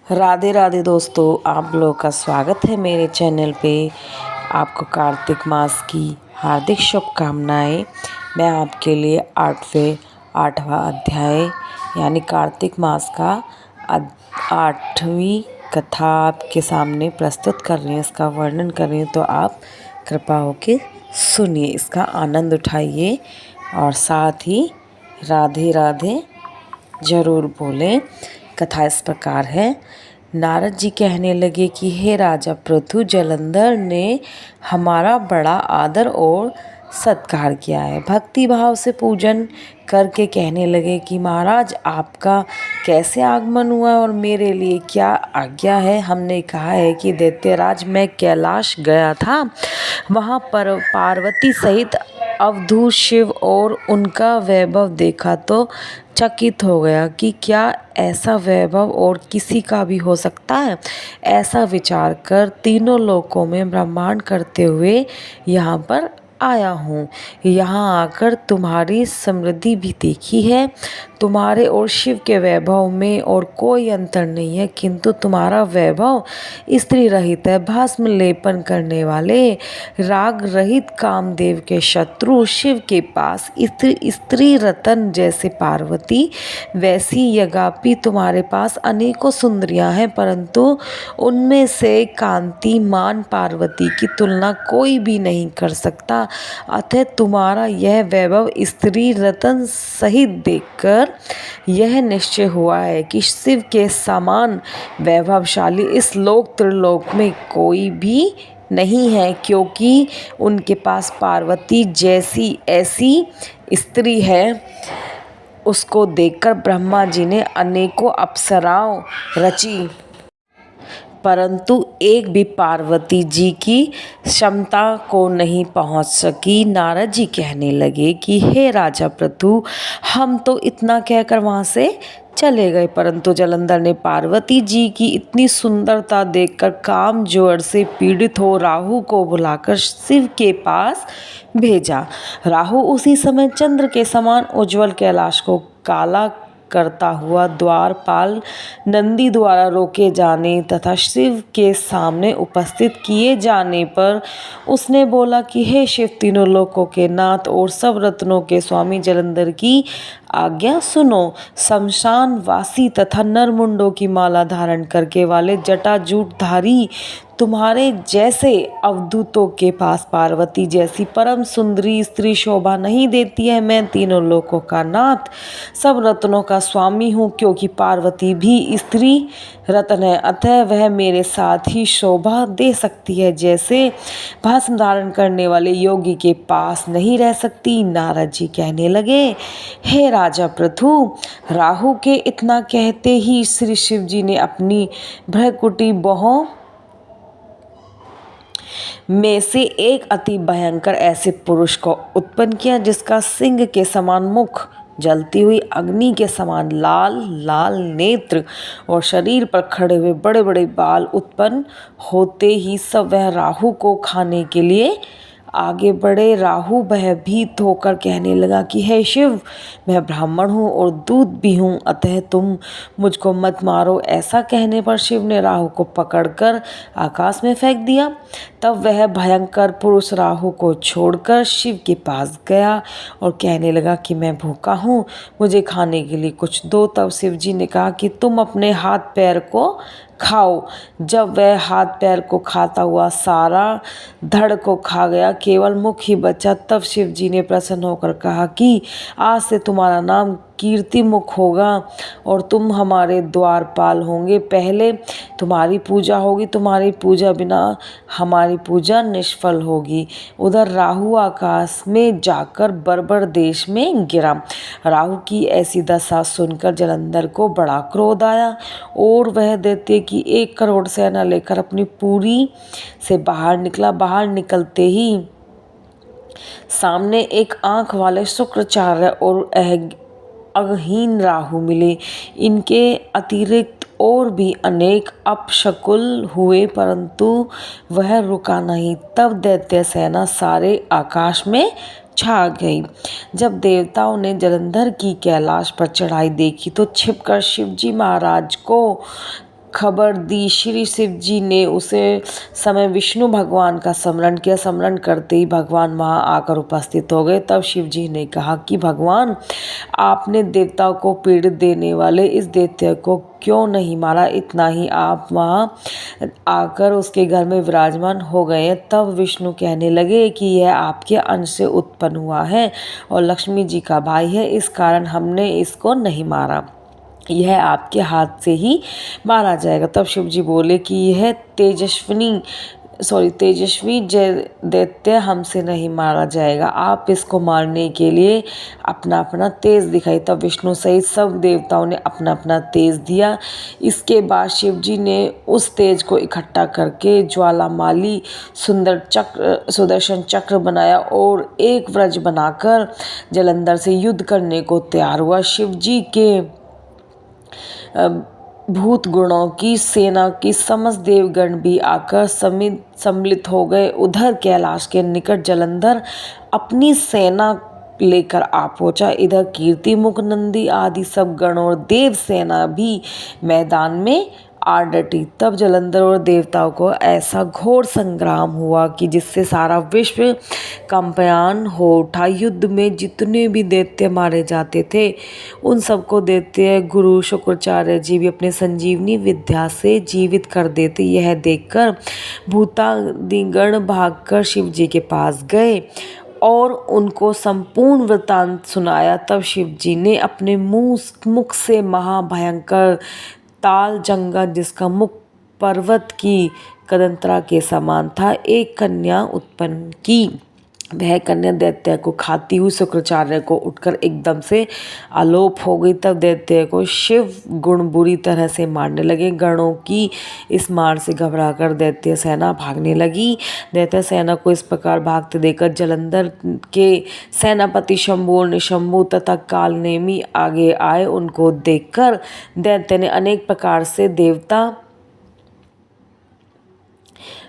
राधे राधे दोस्तों, आप लोगों का स्वागत है मेरे चैनल पे। आपको कार्तिक मास की हार्दिक शुभकामनाएं। मैं आपके लिए आठवां अध्याय यानी कार्तिक मास का 8वीं कथा आपके सामने प्रस्तुत कर रही हूँ, इसका वर्णन कर रही हूँ। तो आप कृपा होके सुनिए, इसका आनंद उठाइए और साथ ही राधे राधे जरूर बोलें। कथा इस प्रकार है। नारद जी कहने लगे कि हे राजा पृथु, जलंधर ने हमारा बड़ा आदर और सत्कार किया है। भक्ति भाव से पूजन करके कहने लगे कि महाराज, आपका कैसे आगमन हुआ और मेरे लिए क्या आज्ञा है। हमने कहा है कि दैत्यराज, मैं कैलाश गया था, वहाँ पर पार्वती सहित अवधूत शिव और उनका वैभव देखा तो चकित हो गया कि क्या ऐसा वैभव और किसी का भी हो सकता है। ऐसा विचार कर तीनों लोकों में ब्रह्मांड करते हुए यहाँ पर आया हूँ। यहाँ आकर तुम्हारी समृद्धि भी देखी है। तुम्हारे और शिव के वैभव में और कोई अंतर नहीं है, किंतु तुम्हारा वैभव स्त्री रहित है। भस्म लेपन करने वाले राग रहित कामदेव के शत्रु शिव के पास स्त्री रतन जैसे पार्वती, वैसी यज्ञापी तुम्हारे पास अनेकों सुंदरियां हैं, परंतु उनमें से कांतिमान पार्वती की तुलना कोई भी नहीं कर सकता। अतः तुम्हारा यह वैभव स्त्री रतन सहित देखकर यह निश्चय हुआ है कि शिव के समान वैभवशाली इस लोक त्रिलोक में कोई भी नहीं है, क्योंकि उनके पास पार्वती जैसी ऐसी स्त्री है। उसको देखकर ब्रह्मा जी ने अनेकों अप्सराओं रची, परंतु एक भी पार्वती जी की क्षमता को नहीं पहुंच सकी। नारद जी कहने लगे कि हे राजा पृथु, हम तो इतना कहकर वहां से चले गए, परंतु जलंधर ने पार्वती जी की इतनी सुंदरता देखकर काम जोर से पीड़ित हो राहु को बुलाकर शिव के पास भेजा। राहु उसी समय चंद्र के समान उज्जवल कैलाश को काला करता हुआ द्वारपाल नंदी द्वारा रोके जाने तथा शिव के सामने उपस्थित किए जाने पर उसने बोला कि हे शिव, तीनों लोकों के नाथ और सब रत्नों के स्वामी जलंधर की आज्ञा सुनो। शमशान वासी तथा नरमुंडों की माला धारण करके वाले जटाजूटधारी तुम्हारे जैसे अवधूतों के पास पार्वती जैसी परम सुंदरी स्त्री शोभा नहीं देती है। मैं तीनों लोकों का नाथ, सब रत्नों का स्वामी हूँ, क्योंकि पार्वती भी स्त्री रत्न है, अतः वह मेरे साथ ही शोभा दे सकती है, जैसे भस्म धारण करने वाले योगी के पास नहीं रह सकती। नारद जी कहने लगे, हे राजा पृथु, राहु के इतना कहते ही श्री शिव जी ने अपनी भ्रकुटी बाहों में से एक अति भयंकर ऐसे पुरुष को उत्पन्न किया, जिसका सिंह के समान मुख, जलती हुई अग्नि के समान लाल लाल नेत्र और शरीर पर खड़े हुए बड़े बड़े बाल उत्पन्न होते ही सब वह राहु को खाने के लिए आगे बढ़े। राहु भयभीत होकर कहने लगा कि हे शिव, मैं ब्राह्मण हूँ और दूत भी हूँ, अतः तुम मुझको मत मारो। ऐसा कहने पर शिव ने राहु को पकड़कर आकाश में फेंक दिया। तब वह भयंकर पुरुष राहु को छोड़कर शिव के पास गया और कहने लगा कि मैं भूखा हूँ, मुझे खाने के लिए कुछ दो। तब शिव जी ने कहा कि तुम अपने हाथ पैर को खाओ। जब वह हाथ पैर को खाता हुआ सारा धड़ को खा गया, केवल मुख ही बचा, तब शिव जी ने प्रसन्न होकर कहा कि आज से तुम्हारा नाम कीर्ति मुख होगा और तुम हमारे द्वारपाल होंगे। पहले तुम्हारी पूजा होगी, तुम्हारी पूजा बिना हमारी पूजा निष्फल होगी। उधर राहु आकाश में जाकर बर्बर देश में गिरा। राहु की ऐसी दशा सुनकर जलंधर को बड़ा क्रोध आया और वह दैत्य की 1 करोड़ सेना लेकर अपनी पुरी से बाहर निकला। बाहर निकलते ही सामने एक आंख वाले शुक्राचार्य और अगहीन राहु मिले। इनके अतिरिक्त और भी अनेक अपशकुल हुए, परंतु वह रुका नहीं। तब दैत्य सेना सारे आकाश में छा गई। जब देवताओं ने जलंधर की कैलाश पर चढ़ाई देखी तो छिपकर शिवजी महाराज को खबर दी। श्री शिव जी ने उसे समय विष्णु भगवान का स्मरण किया। स्मरण करते ही भगवान वहां आकर उपस्थित हो गए। तब शिव जी ने कहा कि भगवान, आपने देवताओं को पीड़ित देने वाले इस दैत्य को क्यों नहीं मारा? इतना ही आप वहां आकर उसके घर में विराजमान हो गए। तब विष्णु कहने लगे कि यह आपके अंश से उत्पन्न हुआ है और लक्ष्मी जी का भाई है, इस कारण हमने इसको नहीं मारा, यह आपके हाथ से ही मारा जाएगा। तब शिव जी बोले कि यह तेजस्वी दैत्य हमसे नहीं मारा जाएगा, आप इसको मारने के लिए अपना अपना तेज दिखाई। तब विष्णु सहित सब देवताओं ने अपना अपना तेज दिया। इसके बाद शिव जी ने उस तेज को इकट्ठा करके ज्वालामाली सुदर्शन चक्र बनाया और एक व्रज बनाकर जलंधर से युद्ध करने को तैयार हुआ। शिव जी के भूत गुणों की सेना की समस्त देवगण भी आकर सम्मिलित हो गए। उधर कैलाश के निकट जलंधर अपनी सेना लेकर आ पहुंचा। इधर कीर्ति मुख नंदी आदि सब गण और देव सेना भी मैदान में आ डटी। तब जलंधर और देवताओं को ऐसा घोर संग्राम हुआ कि जिससे सारा विश्व कंपायन हो उठा। युद्ध में जितने भी दैत्य मारे जाते थे उन सबको दैत्य गुरु शुक्राचार्य जी भी अपने संजीवनी विद्या से जीवित कर देते। यह देखकर भूतादिगण भागकर शिव जी के पास गए और उनको संपूर्ण वृतांत सुनाया। तब शिव जी ने अपने मुख से महाभयंकर ताल जंगा, जिसका मुख पर्वत की कदंतरा के समान था, एक कन्या उत्पन्न की। वह कन्या दैत्य को खाती हुई शुक्राचार्य को उठकर एकदम से आलोप हो गई। तब दैत्य को शिव गुण बुरी तरह से मारने लगे। गणों की इस मार से घबराकर दैत्य सेना भागने लगी। दैत्य सेना को इस प्रकार भागते देखकर जलंधर के सेनापति शंभु और निशंभु तथा कालनेमी आगे आए। उनको देखकर दैत्य ने अनेक प्रकार से देवता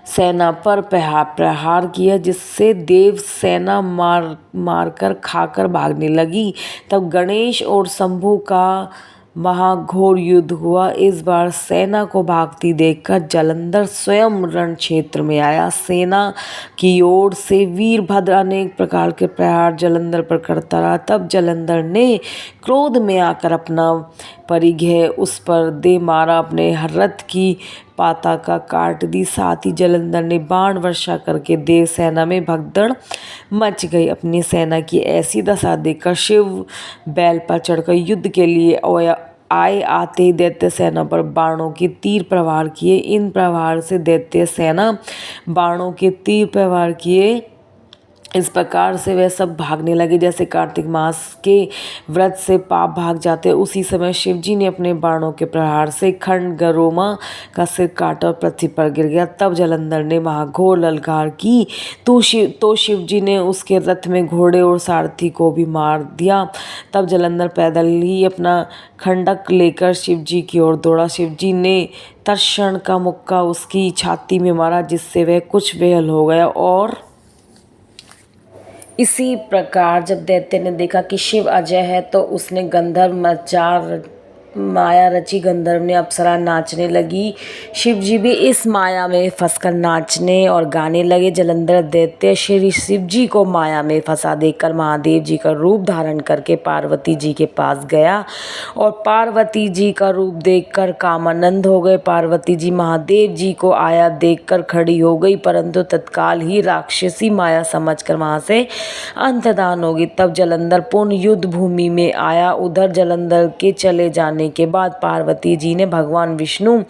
सेना पर प्रहार किया, जिससे देव सेना मारकर खाकर भागने लगी। तब गणेश और शंभु का महाघोर युद्ध हुआ। इस बार सेना को भागती देखकर जलंधर स्वयं रण क्षेत्र में आया। सेना की ओर से वीरभद्र अनेक प्रकार के प्रहार जलंधर पर करता रहा। तब जलंधर ने क्रोध में आकर अपना परिघ उस पर दे मारा, अपने रथ की पताका काट दी। साथ ही जलंधर ने बाण वर्षा करके देव सेना में भगदड़ मच गई। अपनी सेना की ऐसी दशा देखकर शिव बैल पर चढ़कर युद्ध के लिए आते ही दैत्य सेना पर बाणों के तीर प्रहार किए। इन प्रहार से दैत्य सेना बाणों के तीर प्रहार किए। इस प्रकार से वह सब भागने लगे जैसे कार्तिक मास के व्रत से पाप भाग जाते। उसी समय शिवजी ने अपने बाणों के प्रहार से खंडगरोमा का सिर काटा और पृथ्वी पर गिर गया। तब जलंधर ने महाघोर ललकार की तो शिवजी ने उसके रथ में घोड़े और सारथी को भी मार दिया। तब जलंधर पैदल ही अपना खंडक लेकर शिवजी की ओर दौड़ा। शिवजी ने तर्षण का मुक्का उसकी छाती में मारा, जिससे वह कुछ बेहाल हो गया। और इसी प्रकार जब दैत्य ने देखा कि शिव अजय है तो उसने गंधर्व माया रची। गंधर्व ने अप्सरा नाचने लगी। शिव जी भी इस माया में फंसकर नाचने और गाने लगे। जलंधर दैत्य श्री शिव जी को माया में फंसा देखकर महादेव जी का रूप धारण करके पार्वती जी के पास गया और पार्वती जी का रूप देखकर कामानंद हो गए। पार्वती जी महादेव जी को आया देखकर खड़ी हो गई, परंतु तत्काल ही राक्षसी माया समझकर वहां से अंतर्धान हो गई। तब जलंधर पुनः युद्ध भूमि में आया। उधर जलंधर के चले जाने के बाद पार्वती जी ने भगवान विष्णु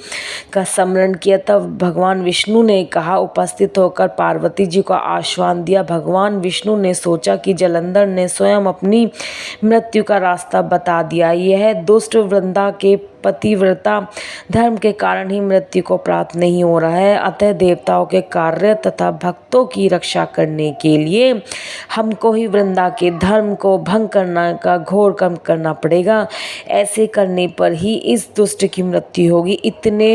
का स्मरण किया। तब भगवान विष्णु ने कहा उपस्थित होकर पार्वती जी को आश्वासन दिया। भगवान विष्णु ने सोचा कि जलंधर ने स्वयं अपनी मृत्यु का रास्ता बता दिया। यह दुष्ट वृंदा के पतिव्रता धर्म के कारण ही मृत्यु को प्राप्त नहीं हो रहा है। अतः देवताओं के कार्य तथा भक्तों की रक्षा करने के लिए हमको ही वृंदा के धर्म को भंग करना का घोर कर्म करना पड़ेगा। ऐसे करने पर ही इस दुष्ट की मृत्यु होगी। इतने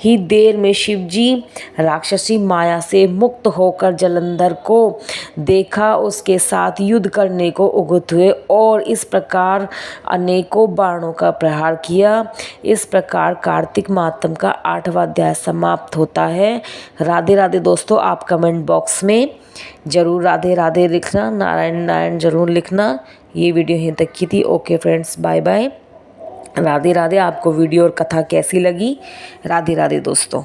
ही देर में शिवजी राक्षसी माया से मुक्त होकर जलंधर को देखा, उसके साथ युद्ध करने को उद्युक्त हुए और इस प्रकार अनेकों बाणों का प्रहार किया। इस प्रकार कार्तिक मातम का 8वां अध्याय समाप्त होता है। राधे राधे दोस्तों। आप कमेंट बॉक्स में ज़रूर राधे राधे लिखना, नारायण नारायण ज़रूर लिखना। ये वीडियो यहीं तक की थी। Okay friends, bye bye. Radhe Radhe. आपको वीडियो और कथा कैसी लगी? राधे राधे दोस्तों।